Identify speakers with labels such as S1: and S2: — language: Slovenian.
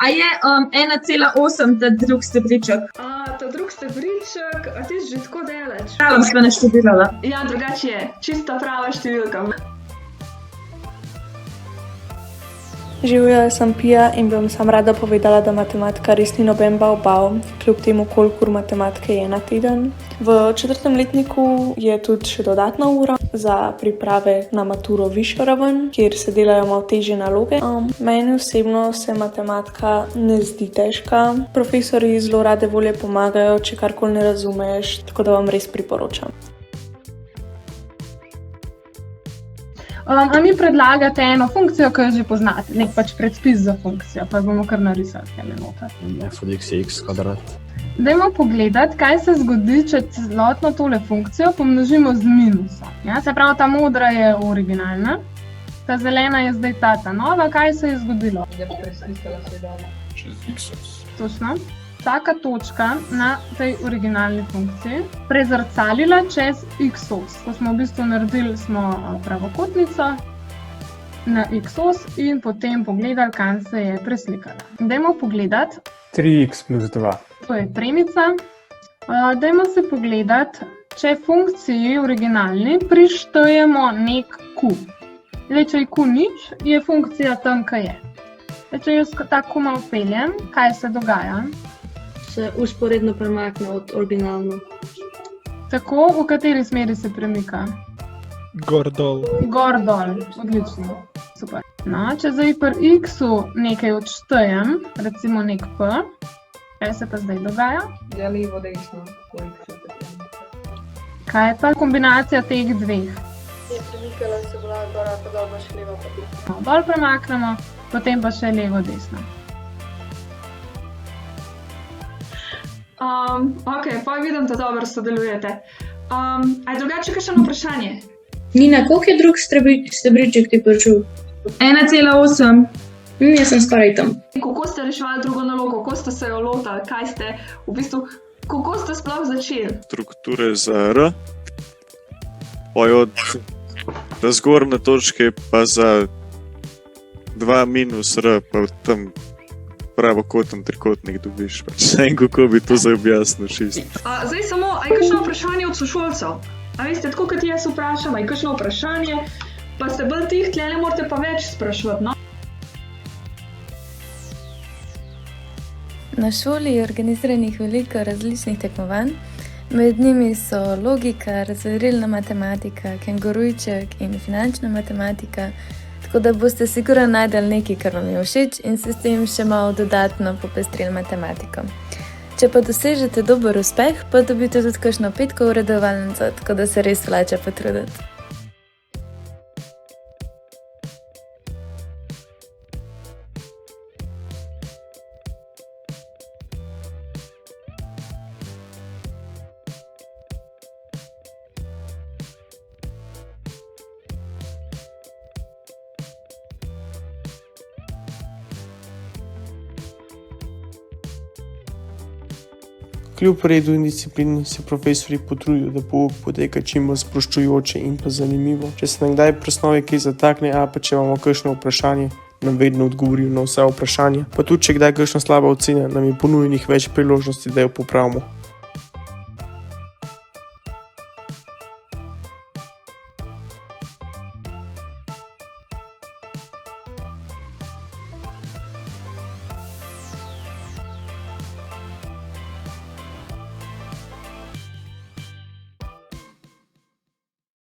S1: A je 1,8 ta drug stebriček?
S2: Ta drug stebriček, a ti že tako daleč?
S1: Pravom sva naštudirala.
S2: Ja, drugače je. Čista prava številka.
S3: Živjo, sem Pija in bi vam sam rada povedala, da matematika res ni noben bav, kljub temu, kolikor matematike je na teden. V 4. letniku je tudi še dodatna ura za priprave na maturo višjo raven, kjer se delajo malo težje naloge. Meni osebno se matematika ne zdi težka. Profesorji zelo rade volje pomagajo, če karkoli ne razumeš, tako da vam res priporočam.
S4: A mi predlagate eno funkcijo, ki jo že poznate, nek pač predpis za funkcijo, pa bomo kar narisali tele noter.
S5: F od x je x kvadrat.
S4: Dajmo pogledati, kaj se zgodi, če celotno tole funkcijo pomnožimo z minusom. Ja, se pravi, ta modra je originalna, ta zelena je zdaj ta nova. Kaj se je zgodilo?
S6: Je presliskala sledala.
S5: Čez x.
S4: Točno. Vsaka točka na tej originalni funkciji prezrcalila čez x-os. Ko smo v bistvu naredili pravokotnico na x-os in potem pogledali, kam se je preslikala. Dajmo pogledati.
S7: 3x plus 2.
S4: To je premica. Dajmo se pogledati, če funkciji originalni prištejemo nek q. Zdaj, če je q nič, je funkcija tam, kaj je. Zdaj, če jo tako malo peljem, kaj se dogaja?
S8: Se usporedno premakne od originalno.
S4: Tako, v kateri smeri se premika?
S7: Gor dol.
S4: Gor dol, odlično, super. No, če zdaj pri x-u nekaj odštejem, recimo nek p, kaj se pa zdaj dogaja?
S6: Ja, levo, desno, koliko se premika.
S4: Kaj je pa kombinacija teh dveh?
S8: Je premikala se bila gor, pa dol, pa še levo, pa desno.
S4: No, dol premaknemo, potem pa še levo, desno.
S2: Ok, pa vidim, da dobro sodelujete. A je drugače kakšno vprašanje?
S8: Nina, koliko je drug stebriček ti prišel?
S1: 1,8.
S8: Jaz sem skoraj tam.
S2: Kako ste reševali drugo nalogo? Kako ste se jo lotili? Kaj ste, kako ste sploh začeli?
S9: Strukture za R, od zgornje točke pa za 2 minus R, pa tam pravokoten trikotnik dobiš. Ne vem, kako bi to zdaj objasnil čisto.
S2: Zdaj samo, a je kakšno vprašanje od sošolcev? A veste, tako kot jaz vprašam, a je kakšno vprašanje, pa ste bolj tih, tlele morate pa več spraševati, no?
S10: Na šoli je organiziranih veliko različnih tekmovanj. Med njimi so logika, razvedrilna matematika, kengurujček in finančna matematika, tako da boste sigurno najdeli nekaj, kar vam je všeč in se s tem še malo dodatno popestrili matematiko. Če pa dosežete dober uspeh, pa dobite tudi kakšno petko v redovalnico, tako da se res splača potruditi.
S7: Kljub redu in disciplini se profesorji potrudijo, da pouk poteka čim bolj sproščujoče in pa zanimivo. Če se nam kdaj pri osnovi kaj zatakne, ali pa če imamo kakšno vprašanje, nam vedno odgovorijo na vsa vprašanja. Pa tudi, če kdaj kakšna slaba ocena, nam je ponujenih več priložnosti, da jo popravimo.